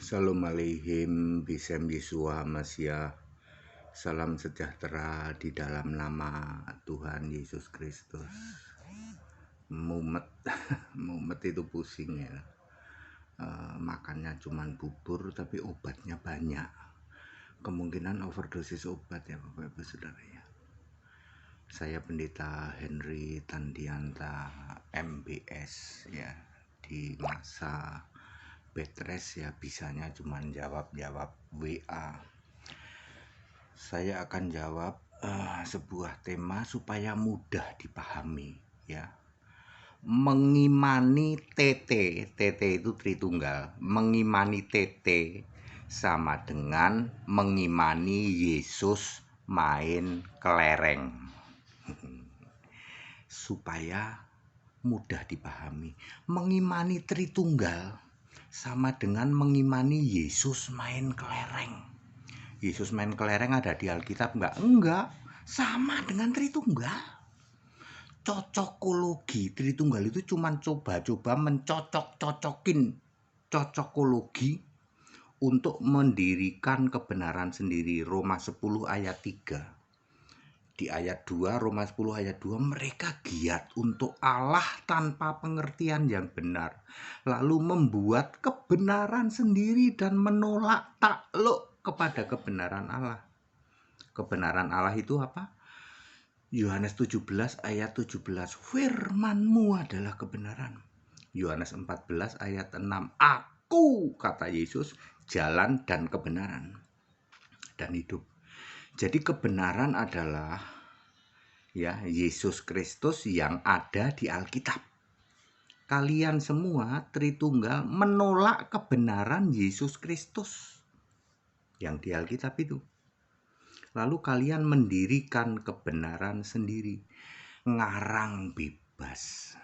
Shalom aleihim, Bisem Yesua Masyah. Salam sejahtera di dalam nama Tuhan Yesus Kristus. Mumet, mumet itu pusing ya. Makannya cuman bubur tapi obatnya banyak. Kemungkinan overdosis obat ya Bapak Ibu Saudara ya. Saya Pendeta Henry Tandianta MBS ya. Di masa betres ya bisanya cuman jawab WA. Saya akan jawab sebuah tema supaya mudah dipahami ya. Mengimani TT itu Tritunggal. Mengimani TT sama dengan mengimani Yesus main kelereng. Supaya mudah dipahami. Mengimani Tritunggal sama dengan mengimani Yesus main kelereng. Yesus main kelereng ada di Alkitab enggak? Enggak. Sama dengan Tritunggal. Cocokologi Tritunggal itu cuman coba-coba mencocok-cocokin cocokologi untuk mendirikan kebenaran sendiri. Roma 10 ayat 3. Di ayat 2, Roma 10 ayat 2, mereka giat untuk Allah tanpa pengertian yang benar. Lalu membuat kebenaran sendiri dan menolak takluk kepada kebenaran Allah. Kebenaran Allah itu apa? Yohanes 17 ayat 17. Firman-Mu adalah kebenaran. Yohanes 14 ayat 6. Aku, kata Yesus, jalan dan kebenaran dan hidup. Jadi kebenaran adalah ya Yesus Kristus yang ada di Alkitab. Kalian semua Tritunggal menolak kebenaran Yesus Kristus yang di Alkitab itu. Lalu kalian mendirikan kebenaran sendiri, ngarang bebas.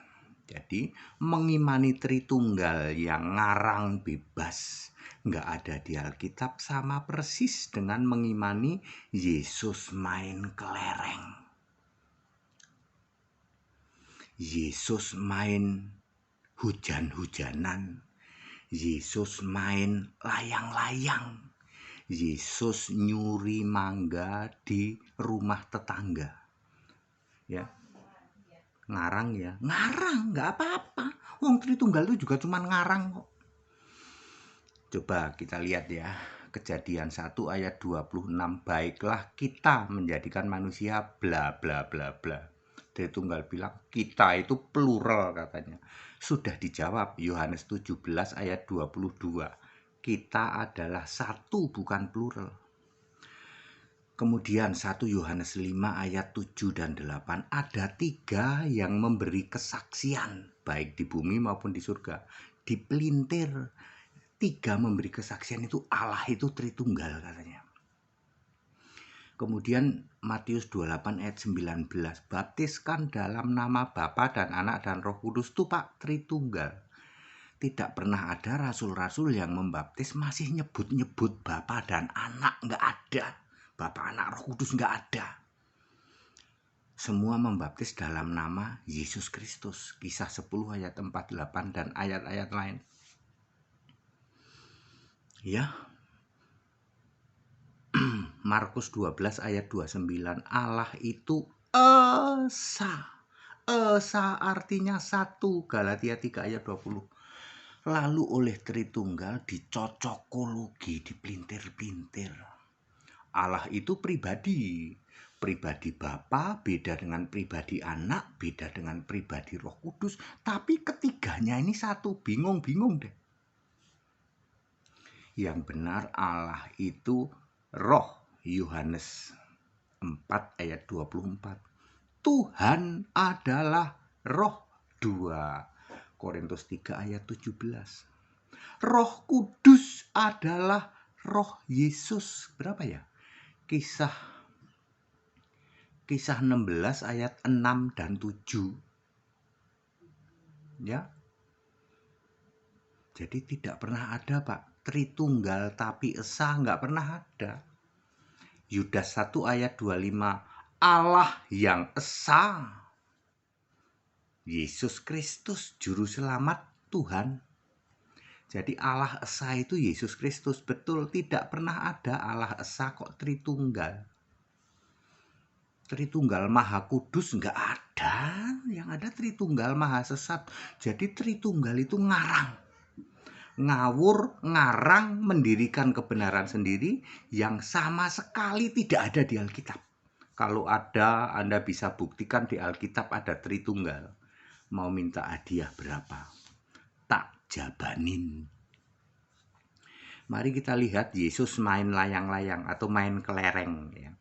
Jadi mengimani Tritunggal yang ngarang bebas nggak ada di Alkitab sama persis dengan mengimani Yesus main kelereng. Yesus main hujan-hujanan. Yesus main layang-layang. Yesus nyuri mangga di rumah tetangga. Ya. Ngarang ya. Ngarang, nggak apa-apa. Wong Tritunggal itu juga cuma ngarang kok. Coba kita lihat ya. Kejadian 1 ayat 26. Baiklah kita menjadikan manusia bla bla bla bla. Tritunggal bilang kita itu plural katanya. Sudah dijawab Yohanes 17 ayat 22. Kita adalah satu bukan plural. Kemudian 1 Yohanes 5 ayat 7 dan 8. Ada 3 yang memberi kesaksian baik di bumi maupun di surga. Di pelintir 3 memberi kesaksian itu Allah itu Tritunggal katanya. Kemudian Matius 28 ayat 19. Baptiskan dalam nama Bapa dan Anak dan Roh Kudus itu Pak Tritunggal. Tidak pernah ada rasul-rasul yang membaptis masih nyebut-nyebut Bapa dan Anak. Nggak ada. Bapa, Anak, Roh Kudus nggak ada. Semua membaptis dalam nama Yesus Kristus. Kisah 10 ayat 48 dan ayat-ayat lain. Ya. Markus 12 ayat 29. Allah itu Esa. Esa artinya satu. Galatia 3 ayat 20. Lalu oleh Tritunggal dicocokologi, dipelintir-pelintir. Allah itu pribadi. Pribadi Bapa beda dengan pribadi Anak, beda dengan pribadi Roh Kudus. Tapi ketiganya ini satu. Bingung-bingung deh. Yang benar Allah itu Roh. Yohanes 4 ayat 24. Tuhan adalah Roh. 2 Korintus 3 ayat 17. Roh Kudus adalah Roh Yesus. Berapa ya? Kisah 16 ayat 6 dan 7. Ya. Jadi tidak pernah ada Pak Tritunggal tapi Esa, nggak pernah ada. Yudas 1 ayat 25. Allah yang Esa. Yesus Kristus juru selamat Tuhan. Jadi Allah Esa itu Yesus Kristus. Betul, tidak pernah ada Allah Esa kok Tritunggal. Tritunggal Maha Kudus nggak ada. Yang ada Tritunggal Maha Sesat. Jadi Tritunggal itu ngarang. Ngawur, ngarang, mendirikan kebenaran sendiri yang sama sekali tidak ada di Alkitab. Kalau ada, Anda bisa buktikan di Alkitab ada Tritunggal. Mau minta hadiah berapa? Tak jabanin. Mari kita lihat Yesus main layang-layang atau main kelereng ya.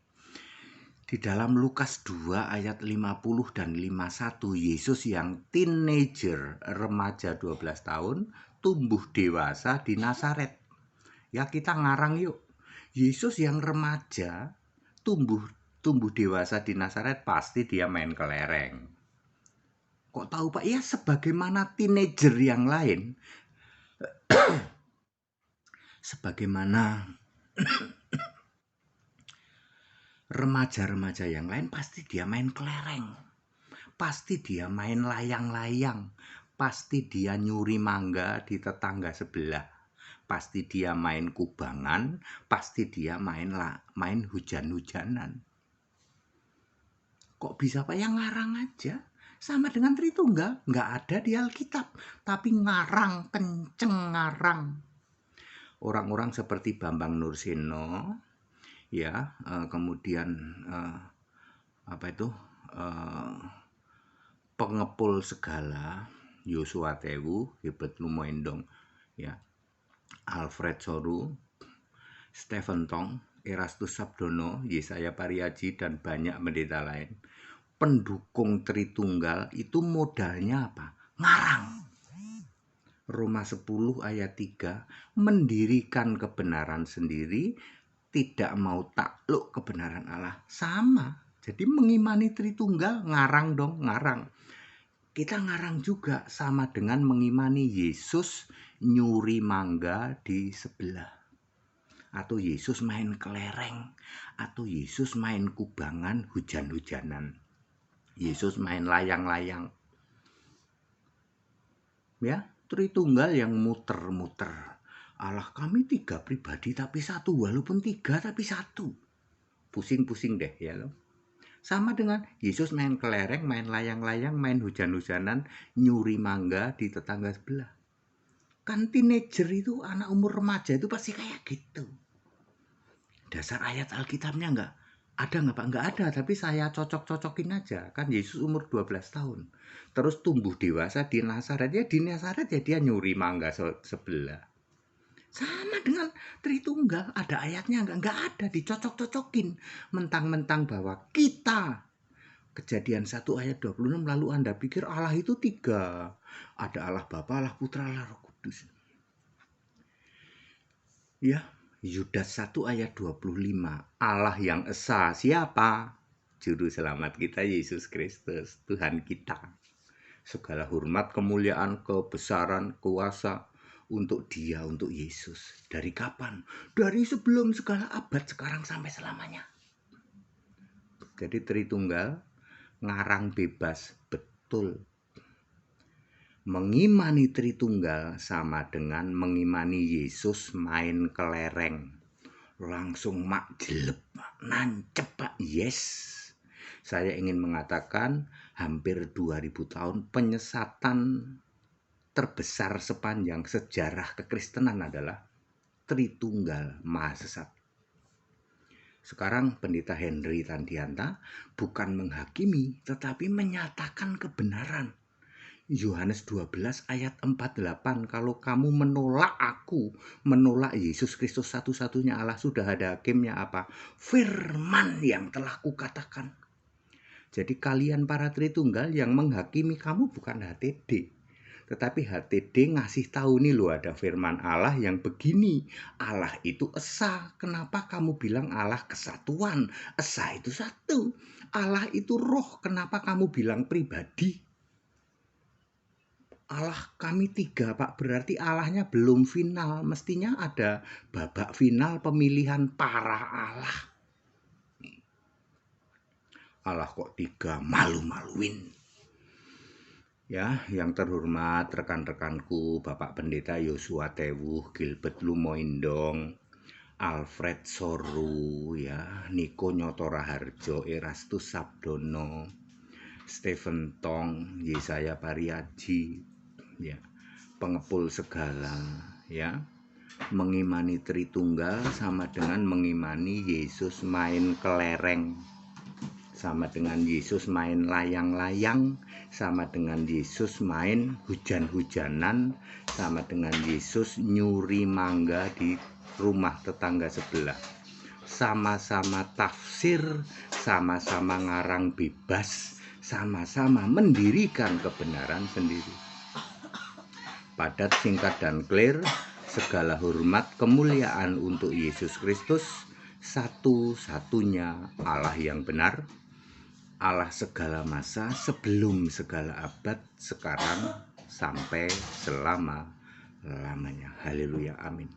Di dalam Lukas 2 ayat 50 dan 51, Yesus yang teenager, remaja 12 tahun, tumbuh dewasa di Nazaret. Ya kita ngarang yuk. Yesus yang remaja, tumbuh dewasa di Nazaret, pasti dia main kelereng. Kok tahu Pak? Ya sebagaimana teenager yang lain. Sebagaimana remaja-remaja yang lain, pasti dia main kelereng, pasti dia main layang-layang, pasti dia nyuri mangga di tetangga sebelah, pasti dia main kubangan, pasti dia main hujan-hujanan. Kok bisa Pak? Yang ngarang aja. Sama dengan Tritunggal, nggak ada di Alkitab, tapi ngarang, kenceng ngarang. Orang-orang seperti Bambang Nursino, ya, kemudian pengepul segala, Yosua Tewu, Herbert Lumoendong, ya, Alfred Soru, Stephen Tong, Erastus Sabdono, Yesaya Pariaji, dan banyak pendeta lain. Pendukung Tritunggal itu modalnya apa? Ngarang. Roma 10 ayat 3, mendirikan kebenaran sendiri, tidak mau takluk kebenaran Allah. Sama. Jadi mengimani Tritunggal, ngarang dong, ngarang. Kita ngarang juga sama dengan mengimani Yesus nyuri mangga di sebelah. Atau Yesus main kelereng. Atau Yesus main kubangan hujan-hujanan. Yesus main layang-layang. Ya, Tritunggal yang muter-muter. Allah kami 3 pribadi tapi satu, walaupun 3 tapi satu. Pusing-pusing deh ya loh. Sama dengan Yesus main kelereng, main layang-layang, main hujan-hujanan, nyuri mangga di tetangga sebelah. Kan teenager itu, anak umur remaja itu pasti kayak gitu. Dasar ayat Alkitabnya nggak ada nggak Pak? Nggak ada, tapi saya cocok-cocokin aja. Kan Yesus umur 12 tahun. Terus tumbuh dewasa di Nazaret. Ya di Nazaret ya dia nyuri mangga sebelah. Sama dengan Tritunggal, ada ayatnya nggak ada, dicocok-cocokin. Mentang-mentang bahwa kita, Kejadian 1 ayat 26, lalu Anda pikir Allah itu 3. Ada Allah Bapa, Allah Putra, Allah Roh Kudus. Ya, Yudas 1 ayat 25, Allah yang esa siapa? Juru selamat kita Yesus Kristus, Tuhan kita. Segala hormat, kemuliaan, kebesaran, kuasa untuk Dia, untuk Yesus. Dari kapan? Dari sebelum segala abad, sekarang sampai selamanya. Jadi Tritunggal ngarang bebas, betul. Mengimani Tritunggal sama dengan mengimani Yesus main kelereng. Langsung mak jelep, nancep Pak, yes. Saya ingin mengatakan hampir 2000 tahun penyesatan terbesar sepanjang sejarah kekristenan adalah Tritunggal Maha Sesat. Sekarang Pendeta Henry Tandianta bukan menghakimi, tetapi menyatakan kebenaran. Yohanes 12 ayat 48, kalau kamu menolak aku, menolak Yesus Kristus satu-satunya Allah, sudah ada hakimnya apa? Firman yang telah kukatakan. Jadi kalian para Tritunggal yang menghakimi kamu bukan HTD. Tetapi HTD ngasih tahu nih loh, ada firman Allah yang begini. Allah itu esa. Kenapa kamu bilang Allah kesatuan? Esa itu satu. Allah itu roh. Kenapa kamu bilang pribadi? Allah kami 3 Pak. Berarti Allahnya belum final. Mestinya ada babak final pemilihan para Allah. Allah kok 3, malu-maluin. Ya, yang terhormat rekan-rekanku, Bapak Pendeta Yosua Tewuh, Gilbert Lumoindong, Alfred Soru, ya, Niko Nyotora Harjo, Erastus Sabdono, Stephen Tong, Yesaya Pariaji, ya, pengepul segala, ya. Mengimani Tritunggal sama dengan mengimani Yesus main kelereng, sama dengan Yesus main layang-layang, sama dengan Yesus main hujan-hujanan, sama dengan Yesus nyuri mangga di rumah tetangga sebelah. Sama-sama tafsir, sama-sama ngarang bebas, sama-sama mendirikan kebenaran sendiri. Padat, singkat, dan clear. Segala hormat kemuliaan untuk Yesus Kristus, satu-satunya Allah yang benar, Allah segala masa, sebelum segala abad, sekarang sampai selama-lamanya. Haleluya, amin.